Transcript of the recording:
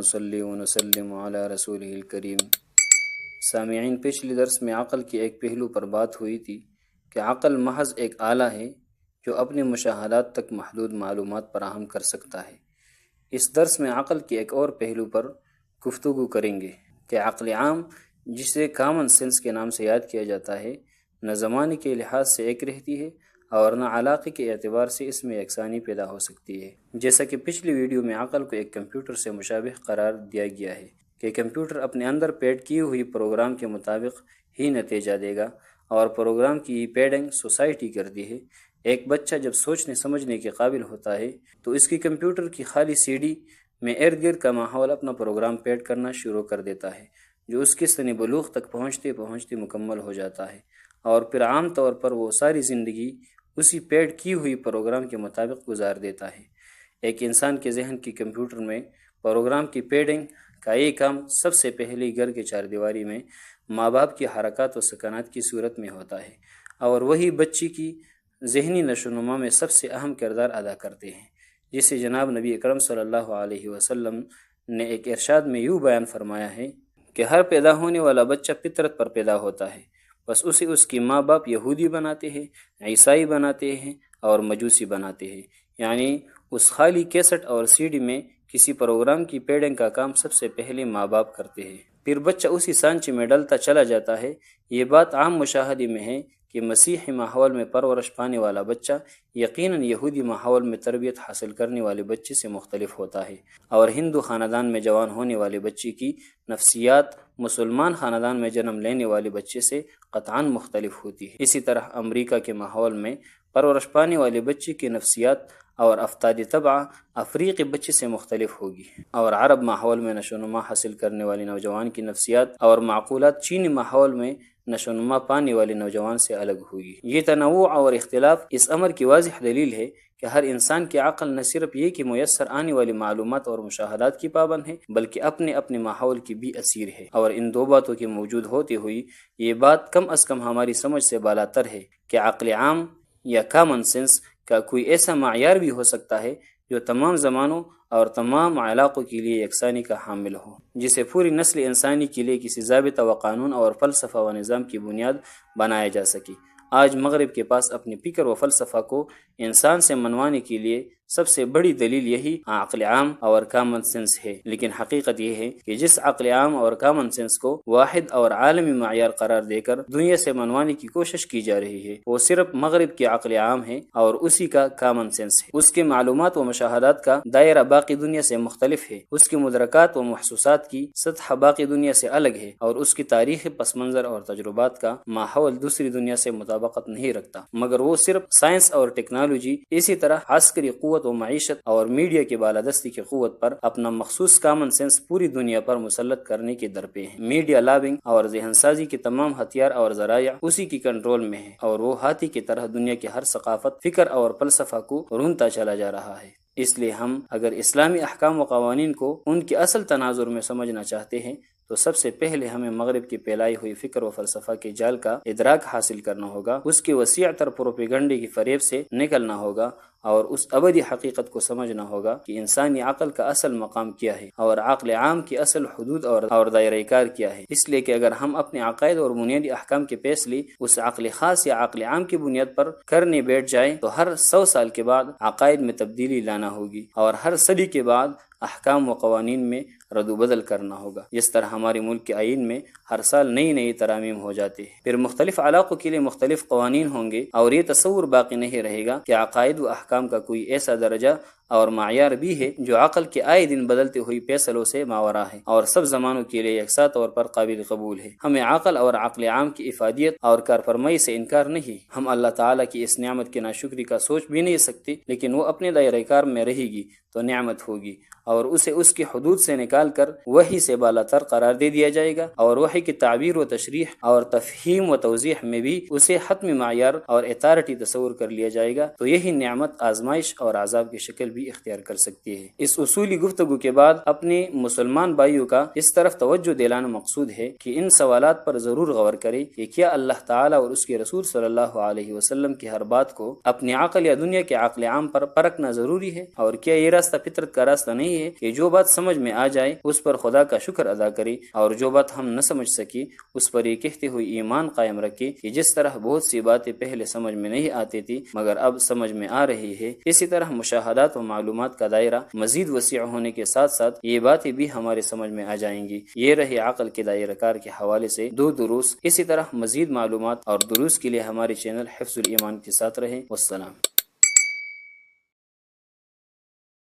ونصلی ونسلم علی رسولہ الکریم۔ سامعین، پچھلے درس میں عقل کے ایک پہلو پر بات ہوئی تھی کہ عقل محض ایک آلہ ہے جو اپنے مشاہدات تک محدود معلومات فراہم کر سکتا ہے۔ اس درس میں عقل کے ایک اور پہلو پر گفتگو کریں گے کہ عقل عام، جسے کامن سینس کے نام سے یاد کیا جاتا ہے، نہ زمانے کے لحاظ سے ایک رہتی ہے اور نہ علاقے کے اعتبار سے اس میں یکسانی پیدا ہو سکتی ہے۔ جیسا کہ پچھلی ویڈیو میں عقل کو ایک کمپیوٹر سے مشابہ قرار دیا گیا ہے کہ کمپیوٹر اپنے اندر پیڈ کی ہوئی پروگرام کے مطابق ہی نتیجہ دے گا اور پروگرام کی پیڈنگ سوسائٹی کرتی ہے۔ ایک بچہ جب سوچنے سمجھنے کے قابل ہوتا ہے تو اس کی کمپیوٹر کی خالی سی ڈی میں ارد گرد کا ماحول اپنا پروگرام پیڈ کرنا شروع کر دیتا ہے، جو اس کی سن بلوغ تک پہنچتے پہنچتے مکمل ہو جاتا ہے، اور پھر عام طور پر وہ ساری زندگی اسی پیڈ کی ہوئی پروگرام کے مطابق گزار دیتا ہے۔ ایک انسان کے ذہن کی کمپیوٹر میں پروگرام کی پیڈنگ کا یہ کام سب سے پہلے گھر کے چار دیواری میں ماں باپ کی حرکات و سکنات کی صورت میں ہوتا ہے، اور وہی بچی کی ذہنی نشوونما میں سب سے اہم کردار ادا کرتے ہیں، جسے جناب نبی اکرم صلی اللہ علیہ وسلم نے ایک ارشاد میں یوں بیان فرمایا ہے کہ ہر پیدا ہونے والا بچہ فطرت پر پیدا ہوتا ہے، بس اسے اس کی ماں باپ یہودی بناتے ہیں، عیسائی بناتے ہیں اور مجوسی بناتے ہیں۔ یعنی اس خالی کیسٹ اور سی ڈی میں کسی پروگرام کی پیڈنگ کا کام سب سے پہلے ماں باپ کرتے ہیں، پھر بچہ اسی سانچے میں ڈلتا چلا جاتا ہے۔ یہ بات عام مشاہدے میں ہے کہ مسیحی ماحول میں پرورش پانے والا بچہ یقیناً یہودی ماحول میں تربیت حاصل کرنے والے بچے سے مختلف ہوتا ہے، اور ہندو خاندان میں جوان ہونے والے بچے کی نفسیات مسلمان خاندان میں جنم لینے والے بچے سے قطعاً مختلف ہوتی ہے۔ اسی طرح امریکہ کے ماحول میں پرورش پانے والے بچے کی نفسیات اور افتاد طبع افریقی بچے سے مختلف ہوگی، اور عرب ماحول میں نشوونما حاصل کرنے والے نوجوان کی نفسیات اور معقولات چینی ماحول میں نشوونما پانے والے نوجوان سے الگ ہوگی۔ یہ تنوع اور اختلاف اس امر کی واضح دلیل ہے کہ ہر انسان کی عقل نہ صرف یہ کہ میسر آنے والی معلومات اور مشاہدات کی پابند ہے، بلکہ اپنے اپنے ماحول کی بھی اسیر ہے، اور ان دو باتوں کے موجود ہوتے ہوئی یہ بات کم از کم ہماری سمجھ سے بالاتر ہے کہ عقل عام یا کامن سینس کا کوئی ایسا معیار بھی ہو سکتا ہے جو تمام زمانوں اور تمام علاقوں کے لیے یکسانی کا حامل ہو، جسے پوری نسل انسانی کے لیے کسی ضابطہ و قانون اور فلسفہ و نظام کی بنیاد بنایا جا سکے۔ آج مغرب کے پاس اپنی فکر و فلسفہ کو انسان سے منوانے کے لیے سب سے بڑی دلیل یہی عقل عام اور کامن سینس ہے، لیکن حقیقت یہ ہے کہ جس عقل عام اور کامن سینس کو واحد اور عالمی معیار قرار دے کر دنیا سے منوانے کی کوشش کی جا رہی ہے، وہ صرف مغرب کی عقل عام ہے اور اسی کا کامن سینس ہے۔ اس کے معلومات و مشاہدات کا دائرہ باقی دنیا سے مختلف ہے، اس کے مدرکات و محسوسات کی سطح باقی دنیا سے الگ ہے، اور اس کی تاریخی پس منظر اور تجربات کا ماحول دوسری دنیا سے مطابقت نہیں رکھتا، مگر وہ صرف سائنس اور ٹیکنالوجی، اسی طرح عسکری قوت و معیشت اور میڈیا کی بالادستی کی قوت پر اپنا مخصوص کامن سینس پوری دنیا پر مسلط کرنے کے درپے ہیں۔ میڈیا لابنگ اور ذہن سازی کے تمام ہتھیار اور ذرائع اسی کی کنٹرول میں ہے، اور وہ ہاتھی کی طرح دنیا کی ہر ثقافت، فکر اور فلسفہ کو رونتا چلا جا رہا ہے۔ اس لیے ہم اگر اسلامی احکام و قوانین کو ان کے اصل تناظر میں سمجھنا چاہتے ہیں تو سب سے پہلے ہمیں مغرب کی پھیلائی ہوئی فکر و فلسفہ کے جال کا ادراک حاصل کرنا ہوگا، اس کے وسیع تر پروپیگنڈے کی فریب سے نکلنا ہوگا، اور اس ابدی حقیقت کو سمجھنا ہوگا کہ انسانی عقل کا اصل مقام کیا ہے اور عقل عام کی اصل حدود اور دائرہ کار کیا ہے۔ اس لیے کہ اگر ہم اپنے عقائد اور بنیادی احکام کے فیصلے اس عقل خاص یا عقل عام کی بنیاد پر کرنے بیٹھ جائیں تو ہر 100 سال کے بعد عقائد میں تبدیلی لانا ہوگی، اور ہر صدی کے بعد احکام و قوانین میں رد و بدل کرنا ہوگا، جس طرح ہمارے ملک کے آئین میں ہر سال نئی ترامیم ہو جاتے ہیں، پھر مختلف علاقوں کے لیے مختلف قوانین ہوں گے، اور یہ تصور باقی نہیں رہے گا کہ عقائد و احکام کا کوئی ایسا درجہ اور معیار بھی ہے جو عقل کے آئے دن بدلتے ہوئی فیصلوں سے ماورا ہے اور سب زمانوں کے لیے یکساں طور پر قابل قبول ہے۔ ہمیں عقل اور عقل عام کی افادیت اور کارفرمائی سے انکار نہیں، ہم اللہ تعالیٰ کی اس نعمت کی ناشکری کا سوچ بھی نہیں سکتے، لیکن وہ اپنے دائرہ کار میں رہے گی تو نعمت ہوگی، اور اسے اس کی حدود سے نکال کر وحی سے بالاتر قرار دے دیا جائے گا، اور وحی کی تعبیر و تشریح اور تفہیم و توضیح میں بھی اسے حتمی معیار اور اتھارٹی تصور کر لیا جائے گا، تو یہی نعمت آزمائش اور عذاب کی شکل بھی اختیار کر سکتی ہے۔ اس اصولی گفتگو کے بعد اپنے مسلمان بھائیوں کا اس طرف توجہ دلانا مقصود ہے کہ ان سوالات پر ضرور غور کرے کہ کیا اللہ تعالیٰ اور اس کے رسول صلی اللہ علیہ وسلم کی ہر بات کو اپنی عقل یا دنیا کے عقل عام پر پرکھنا ضروری ہے، اور کیا یہ راستہ فطرت کا راستہ نہیں ہے کہ جو بات سمجھ میں آ جائے اس پر خدا کا شکر ادا کرے، اور جو بات ہم نہ سمجھ سکے اس پر یہ کہتے ہوئے ایمان قائم رکھے کہ جس طرح بہت سی باتیں پہلے سمجھ میں نہیں آتی تھی مگر اب سمجھ میں آ رہی ہے، اسی طرح مشاہدات و معلومات کا دائرہ مزید وسیع ہونے کے ساتھ ساتھ یہ باتیں بھی ہمارے سمجھ میں آ جائیں گی۔ یہ رہے عقل کے دائرہ کار کے حوالے سے 2 دروس۔ اسی طرح مزید معلومات اور دروس کے لیے ہمارے چینل حفظ الایمان کے ساتھ رہیں۔ والسلام۔